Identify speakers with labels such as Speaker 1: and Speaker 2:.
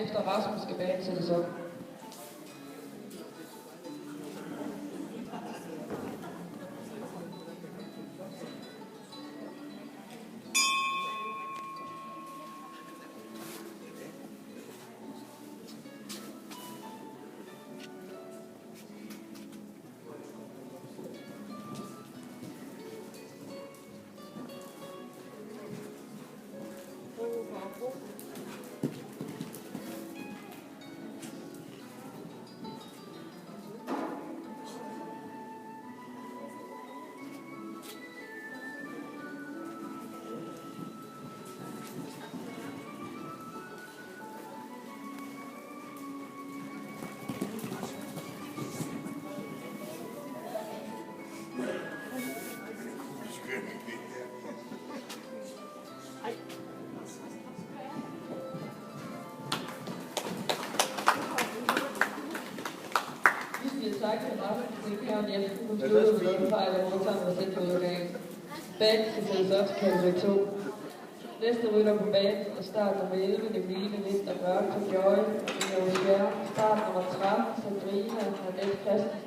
Speaker 1: Efter Rasmus skal banen sættes op. Tak til Rasmus Kjærn Jensen, som sluttede med en fejl af modtageren og selv på udgangen. Banen skal sættes op til kategori 2. Næste rytter på banen er start nummer 11, Emilie Linder Mørk fra Joy, Start nummer 13, Sandrina, Annette Christensen.